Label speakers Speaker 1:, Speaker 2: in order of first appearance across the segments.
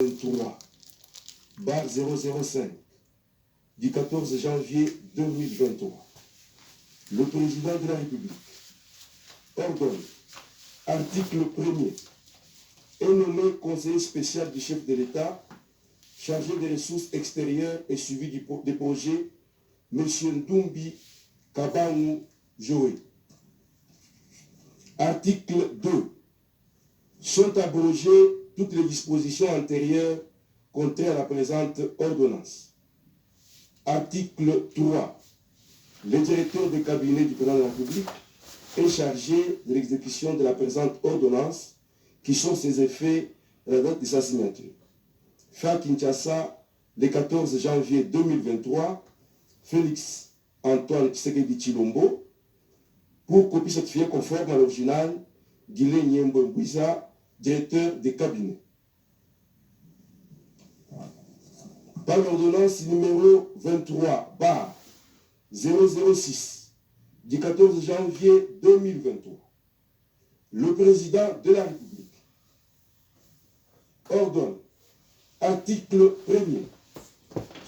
Speaker 1: 23, barre 005, du 14 janvier 2023. Le président de la République ordonne, article 1er, est nommé conseiller spécial du chef de l'État, chargé des ressources extérieures et suivi des projets, M. Ndoumbi Kabanou Joé. Article 2. Sont abrogées toutes les dispositions antérieures contraires à la présente ordonnance. Article 3. Le directeur de cabinet du président de la République est chargé de l'exécution de la présente ordonnance, qui sont ses effets à la date de sa signature. Fait à Kinshasa, le 14 janvier 2023, Félix Antoine Tshisekedi Tshilombo, pour copie certifiée conforme à l'original, Guilé Nyembo Mbouiza, directeur de cabinet. Par l'ordonnance numéro 23, barre 006, du 14 janvier 2023, le président de la République ordonne, article 1er,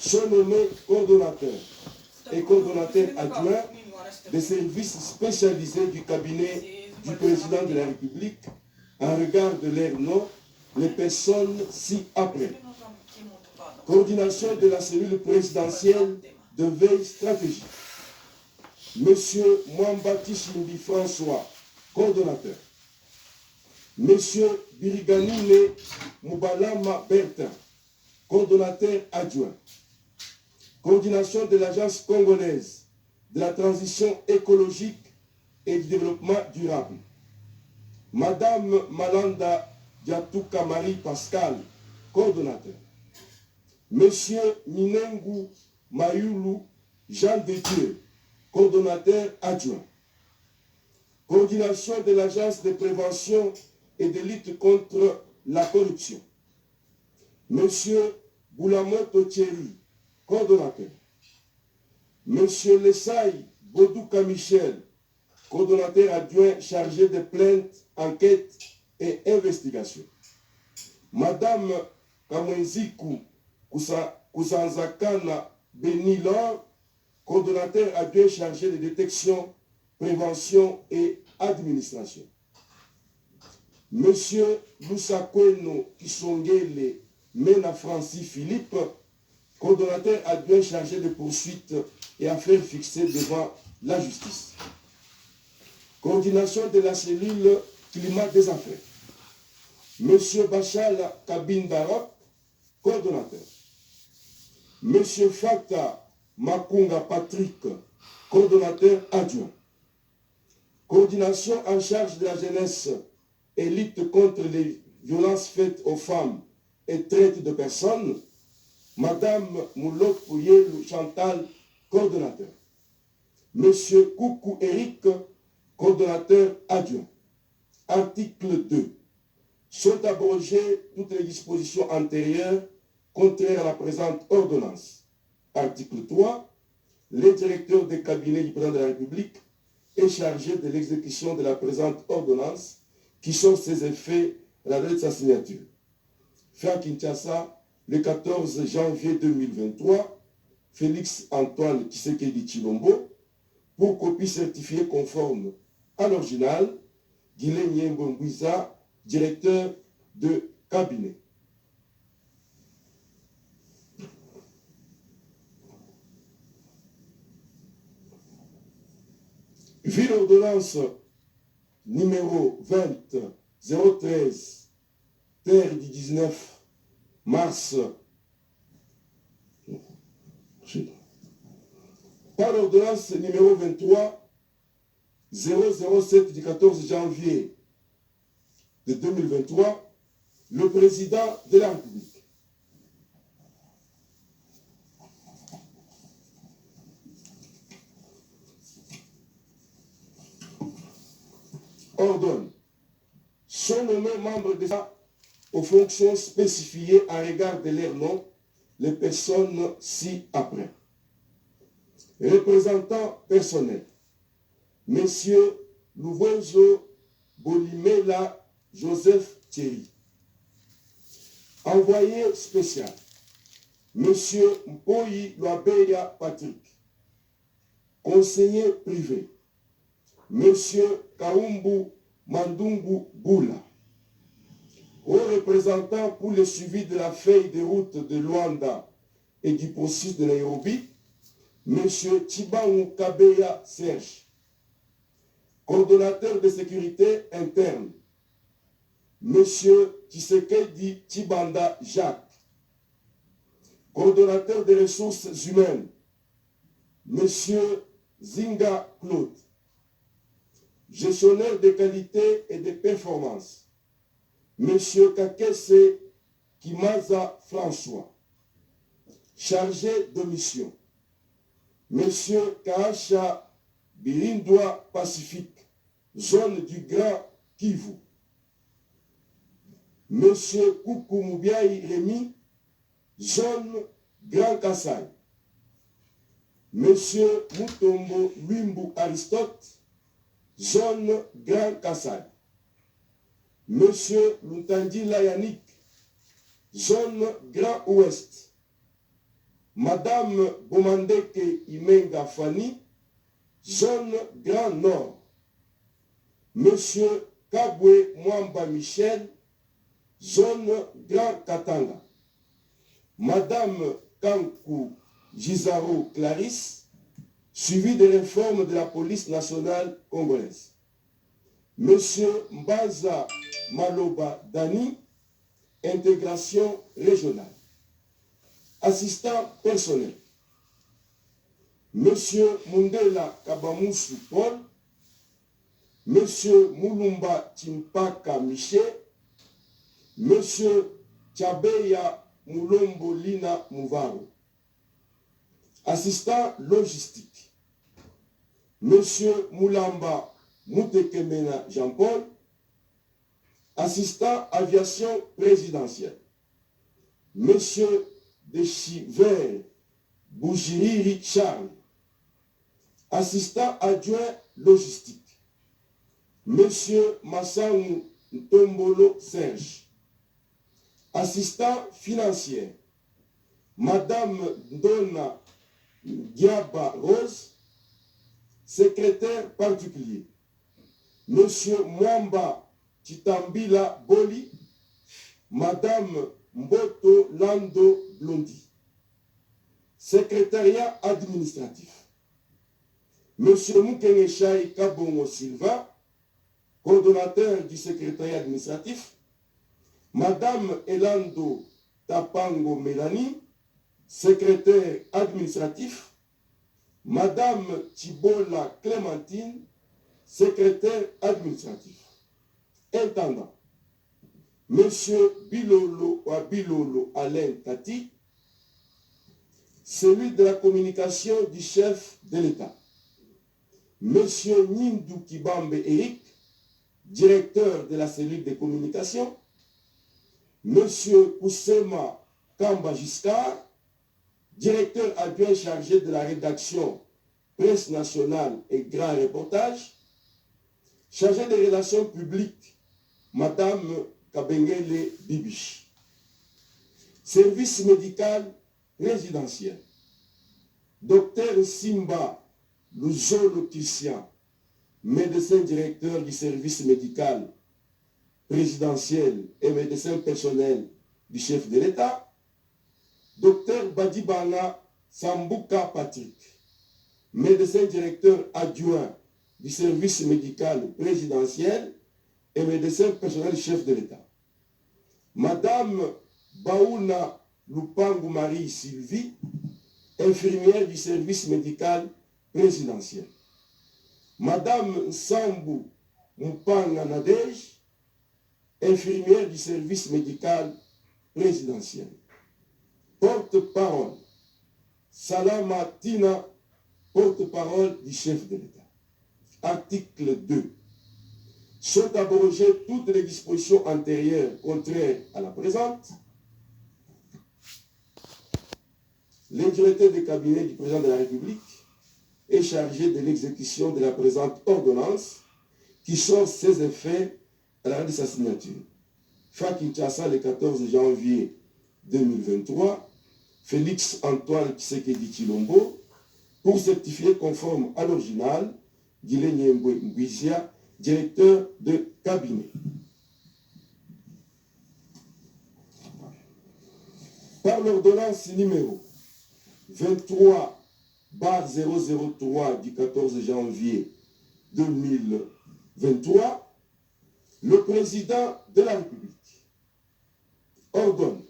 Speaker 1: sont nommés coordonnateurs et coordonnateurs adjoints des services spécialisés du cabinet du président de la République en regard de leur nom, les personnes ci-après. Coordination de la cellule présidentielle de veille stratégique. Monsieur Mwambati Shimbi François, coordonnateur. Monsieur Biriganine Moubalama Bertin, coordonnateur adjoint. Coordination de l'Agence congolaise de la transition écologique et du développement durable. Madame Malanda Diatouka Marie Pascal, coordonnateur. Monsieur Minengu Mayulu Jean de Dieu, coordonnateur adjoint. Coordination de l'Agence de prévention et de lutte contre la corruption. Monsieur Boulamoto Thierry, coordonnateur. Monsieur Lessaï Bodouka Michel, coordonnateur adjoint chargé de plaintes, enquêtes et investigations. Madame Kamwenziku Kusanzakana Benilor, coordonnateur adjoint chargé de détection, prévention et administration. Monsieur Lusakweno Kisongele Mena Francis Philippe, coordonnateur adjoint chargé de poursuites et affaires fixées devant la justice. Coordination de la cellule climat des affaires. Monsieur Bachal Kabindarop, coordonnateur. Monsieur Fata Makunga Patrick, coordonnateur adjoint. Coordination en charge de la jeunesse et lutte contre les violences faites aux femmes et traite de personnes. Madame Moulok Pouyelou Chantal, coordonnateur. Monsieur Koukou Eric, coordonnateur adjoint. Article 2. Sont abrogées toutes les dispositions antérieures contraires à la présente ordonnance. Article 3. Le directeur des cabinets du président de la République est chargé de l'exécution de la présente ordonnance, qui sont ses effets à la date de sa signature. Fait à Kinshasa, le 14 janvier 2023, Félix Antoine Tshisekedi Tshilombo, pour copie certifiée conforme à l'original, Guilé Nyembo Mbouiza, directeur de cabinet. Vu l'ordonnance numéro 20-013, terre du 19 mars, par l'ordonnance numéro 23-007 du 14 janvier de 2023, le président de la République ordonne, sont nommés membres de l'État aux fonctions spécifiées en regard de leur nom, les personnes ci-après. Représentants personnels, Messieurs Louvenzo Bolimela Joseph Thierry. Envoyé spécial, Monsieur Mpoyi Loabeya Patrick. Conseiller privé, Monsieur Kaumbu Mandungu Boula. Au représentant pour le suivi de la feuille de route de Luanda et du processus de Nairobi, Monsieur Chibangu Kabeya Serge. Coordonnateur de sécurité interne, Monsieur Tshisekedi Chibanda Jacques. Coordonnateur des ressources humaines, Monsieur Zinga Claude. Gestionnaire de qualité et de performance, Monsieur Kakese Kimaza François. Chargé de mission, Monsieur Kaasha Birindwa Pacifique, zone du Grand Kivu. Monsieur Koukou Moubiaï Rémi, zone Grand Kassai. Monsieur Mutombo Lumbu Aristote, zone Grand Kassai. Monsieur Lutandi Layanik, zone Grand Ouest. Madame Bomandeke Imenga Fani, zone Grand Nord. Monsieur Kabwe Mwamba Michel, zone Grand Katanga. Madame Kankou Gizaro Clarisse, suivi des réformes de la police nationale congolaise. Monsieur Mbaza Maloba Dani, intégration régionale. Assistant personnel, Monsieur Mundela Kabamusu Paul, Monsieur Moulumba Chimpaka Michel, Monsieur Tchabeya Moulombo Lina Mouvaro. Assistant logistique, Monsieur Moulamba Moutekemena Jean-Paul. Assistant aviation présidentielle, Monsieur Deschiver Bougiriri Charles. Assistant adjoint logistique, Monsieur Massanou Ntombolo Serge. Assistant financier, Madame Donna Diaba Rose. Secrétaire particulier, Monsieur Mwamba Chitambila Boli, Madame Mboto Lando Blondi. Secrétariat administratif, Monsieur Moukenechai Kabongo Silva, coordonnateur du secrétariat administratif, Madame Elando Tapango Mélanie, secrétaire administratif, Madame Chibola Clémentine, secrétaire administratif. Intendant, Monsieur Bilolo Wabilolo Alain Tati, celui de la communication du chef de l'État. Monsieur Nindou Kibambe Eric, directeur de la cellule de communication. Monsieur Koussema Kamba Giscard, directeur adjoint chargé de la rédaction presse nationale et grand reportage. Chargé des relations publiques, Madame Kabengele Bibiche. Service médical résidentiel, Docteur Simba Louzolo Christian, médecin directeur du service médical présidentiel et médecin personnel du chef de l'État. Docteur Badibana Sambuka Patrick, médecin directeur adjoint du service médical présidentiel et médecin personnel chef de l'État. Madame Baouna Lupangu Marie Sylvie, infirmière du service médical présidentiel. Madame Sambu Mpanga Nadej, infirmière du service médical présidentiel. Porte-parole, Salama Tina, porte-parole du chef de l'État. Article 2. Sont abrogées toutes les dispositions antérieures contraires à la présente. Le directeur de cabinet du président de la République est chargé de l'exécution de la présente ordonnance qui sort ses effets à la date de sa signature. Fa Kinshasa le 14 janvier 2023, Félix Antoine Tshisekedi Tshilombo, pour certifier conforme à l'original, Guilé Nyembwe Mbwizia, directeur de cabinet. Par l'ordonnance numéro 23/003 du 14 janvier 2023, le président de la République ordonne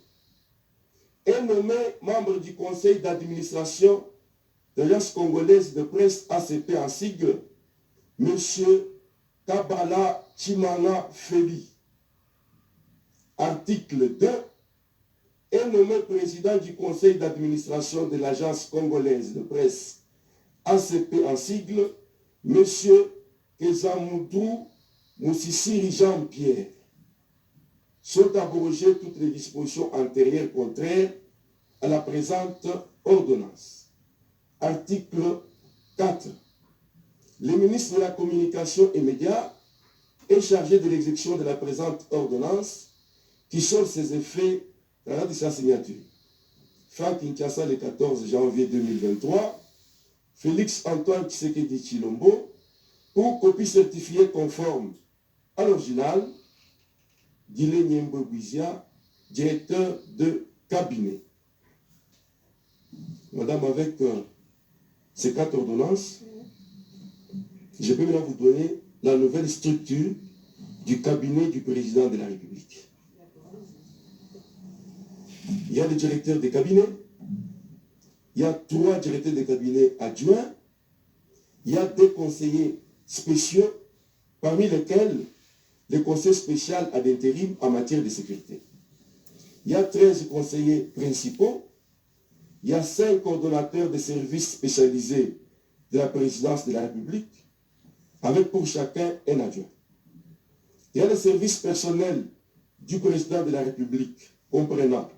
Speaker 1: et nommé membre du conseil d'administration de l'Agence congolaise de presse ACP en sigle, M. Kabala Chimanga Feli. Article 2, est nommé président du conseil d'administration de l'Agence congolaise de presse ACP en sigle, M. Kezamoudou Moussissiri Jean-Pierre. Sont abrogées toutes les dispositions antérieures contraires à la présente ordonnance. Article 4. Le ministre de la Communication et Médias est chargé de l'exécution de la présente ordonnance qui sort ses effets à la date de sa signature. Fin Kinshasa le 14 janvier 2023, Félix Antoine Tshisekedi Tshilombo, pour copie certifiée conforme à l'original, Guilé Nyembwe Mbwizia, directeur de cabinet. Madame, avec ces 4 ordonnances, je peux maintenant vous donner la nouvelle structure du cabinet du président de la République. Il y a le directeur de cabinet, il y a 3 directeurs de cabinet adjoints, il y a 2 conseillers spéciaux, parmi lesquels le conseil spécial à l'intérim en matière de sécurité. Il y a 13 conseillers principaux, il y a 5 coordonnateurs de services spécialisés de la présidence de la République, avec pour chacun un adjoint. Il y a le service personnel du président de la République, comprenant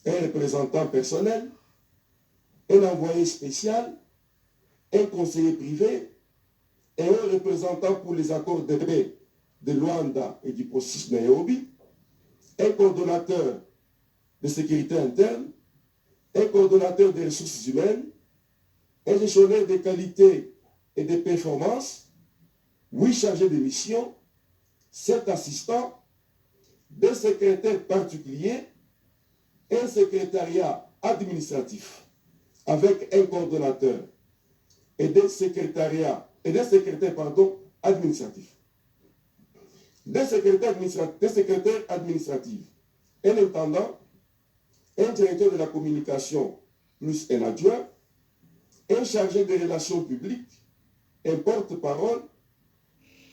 Speaker 1: un représentant personnel, un envoyé spécial, un conseiller privé et un représentant pour les accords de paix de Luanda et du processus Nairobi, un coordonnateur de sécurité interne, un coordonnateur des ressources humaines, un gestionnaire de qualité et de performance, 8 chargés de mission, 7 assistants, 2 secrétaires particuliers, un secrétariat administratif avec un coordonnateur et des secrétaires administratifs. Des secrétaires administratifs, un intendant, un directeur de la communication plus un adjoint, un chargé des relations publiques, un porte-parole,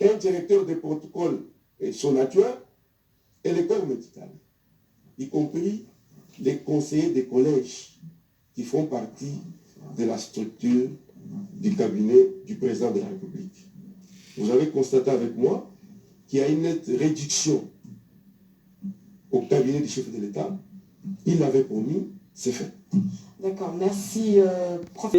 Speaker 1: un directeur de protocole et son adjoint, et le corps médical, y compris les conseillers des collèges qui font partie de la structure du cabinet du président de la République. Vous avez constaté avec moi qu'il y a une nette réduction au cabinet du chef de l'État. Il l'avait promis, c'est fait.
Speaker 2: D'accord, merci, professeur.